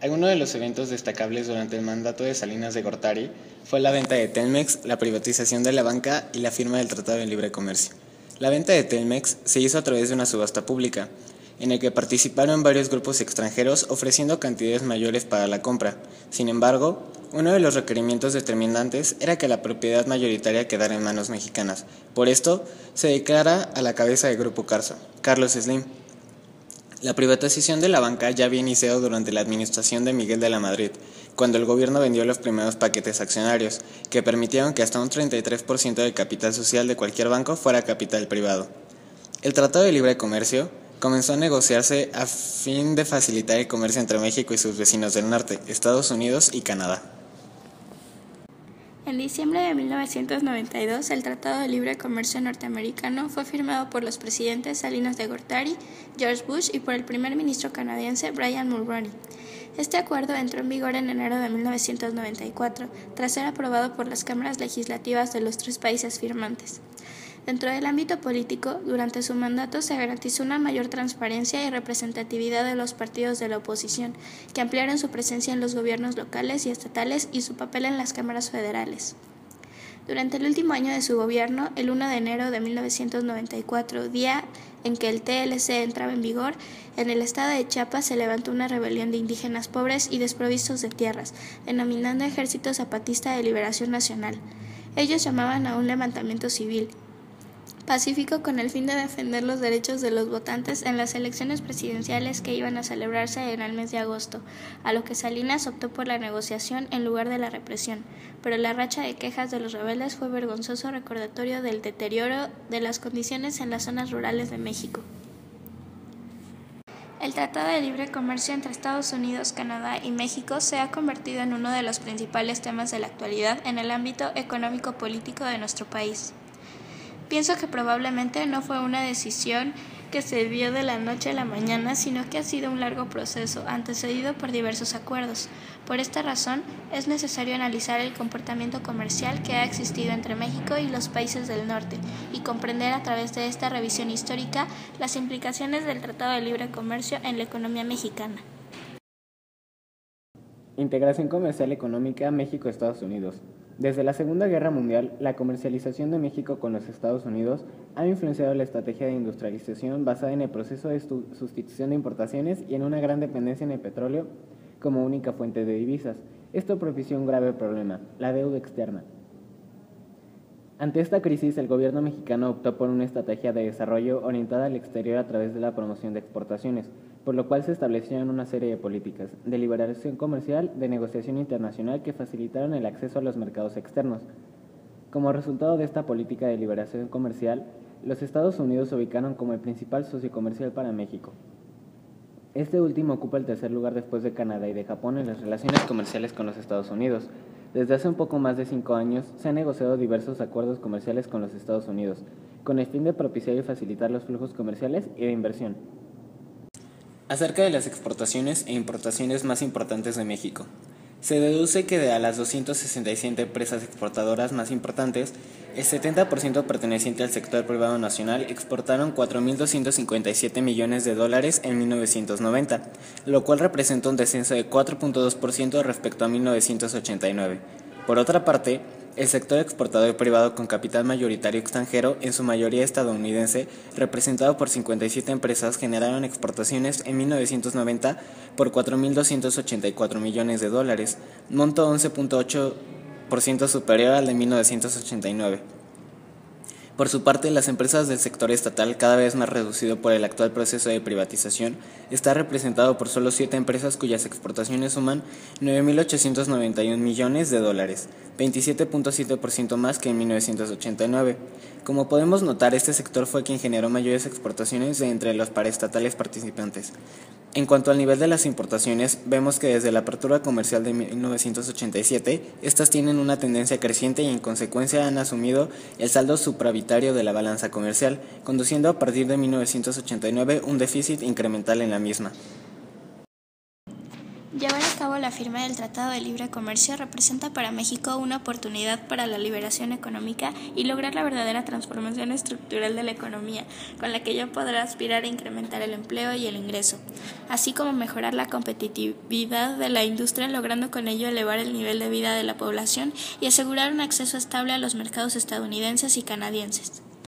Algunos de los eventos destacables durante el mandato de Salinas de Gortari fue la venta de Telmex, la privatización de la banca y la firma del Tratado de Libre Comercio. La venta de Telmex se hizo a través de una subasta pública, en el que participaron varios grupos extranjeros ofreciendo cantidades mayores para la compra. Sin embargo, uno de los requerimientos determinantes era que la propiedad mayoritaria quedara en manos mexicanas. Por esto, se declara a la cabeza del Grupo Carso, Carlos Slim. La privatización de la banca ya había iniciado durante la administración de Miguel de la Madrid, cuando el gobierno vendió los primeros paquetes accionarios, que permitieron que hasta un 33% del capital social de cualquier banco fuera capital privado. El Tratado de Libre Comercio comenzó a negociarse a fin de facilitar el comercio entre México y sus vecinos del norte, Estados Unidos y Canadá. En diciembre de 1992, el Tratado de Libre Comercio norteamericano fue firmado por los presidentes Salinas de Gortari, George Bush y por el primer ministro canadiense Brian Mulroney. Este acuerdo entró en vigor en enero de 1994, tras ser aprobado por las cámaras legislativas de los tres países firmantes. Dentro del ámbito político, durante su mandato se garantizó una mayor transparencia y representatividad de los partidos de la oposición, que ampliaron su presencia en los gobiernos locales y estatales y su papel en las cámaras federales. Durante el último año de su gobierno, el 1 de enero de 1994, día en que el TLC entraba en vigor, en el estado de Chiapas se levantó una rebelión de indígenas pobres y desprovistos de tierras, denominando Ejército Zapatista de Liberación Nacional. Ellos llamaban a un levantamiento civil pacífico con el fin de defender los derechos de los votantes en las elecciones presidenciales que iban a celebrarse en el mes de agosto, a lo que Salinas optó por la negociación en lugar de la represión, pero la racha de quejas de los rebeldes fue vergonzoso recordatorio del deterioro de las condiciones en las zonas rurales de México. El Tratado de Libre Comercio entre Estados Unidos, Canadá y México se ha convertido en uno de los principales temas de la actualidad en el ámbito económico-político de nuestro país. Pienso que probablemente no fue una decisión que se dio de la noche a la mañana, sino que ha sido un largo proceso, antecedido por diversos acuerdos. Por esta razón, es necesario analizar el comportamiento comercial que ha existido entre México y los países del norte, y comprender a través de esta revisión histórica las implicaciones del Tratado de Libre Comercio en la economía mexicana. Integración comercial económica México-Estados Unidos. Desde la Segunda Guerra Mundial, la comercialización de México con los Estados Unidos ha influenciado la estrategia de industrialización basada en el proceso de sustitución de importaciones y en una gran dependencia en el petróleo como única fuente de divisas. Esto propició un grave problema, la deuda externa. Ante esta crisis, el gobierno mexicano optó por una estrategia de desarrollo orientada al exterior a través de la promoción de exportaciones, por lo cual se establecieron una serie de políticas de liberación comercial, de negociación internacional que facilitaron el acceso a los mercados externos. Como resultado de esta política de liberación comercial, los Estados Unidos se ubicaron como el principal socio comercial para México. Este último ocupa el tercer lugar después de Canadá y de Japón en las relaciones comerciales con los Estados Unidos. Desde hace un poco más de 5 años se han negociado diversos acuerdos comerciales con los Estados Unidos, con el fin de propiciar y facilitar los flujos comerciales y de inversión. Acerca de las exportaciones e importaciones más importantes de México. Se deduce que de las 267 empresas exportadoras más importantes, el 70% perteneciente al sector privado nacional exportaron $4.257 millones en 1990, lo cual representa un descenso de 4.2% respecto a 1989. Por otra parte, el sector exportador privado con capital mayoritario extranjero, en su mayoría estadounidense, representado por 57 empresas, generaron exportaciones en 1990 por $4.284 millones, monto 11.8% superior al de 1989. Por su parte, las empresas del sector estatal, cada vez más reducido por el actual proceso de privatización, está representado por solo 7 empresas cuyas exportaciones suman $9.891 millones, 27.7% más que en 1989. Como podemos notar, este sector fue quien generó mayores exportaciones de entre los paraestatales participantes. En cuanto al nivel de las importaciones, vemos que desde la apertura comercial de 1987, estas tienen una tendencia creciente y en consecuencia han asumido el saldo supravitario de la balanza comercial, conduciendo a partir de 1989 un déficit incremental en la misma. Llevar a cabo la firma del Tratado de Libre Comercio representa para México una oportunidad para la liberación económica y lograr la verdadera transformación estructural de la economía, con la que ya podrá aspirar a incrementar el empleo y el ingreso, así como mejorar la competitividad de la industria, logrando con ello elevar el nivel de vida de la población y asegurar un acceso estable a los mercados estadounidenses y canadienses.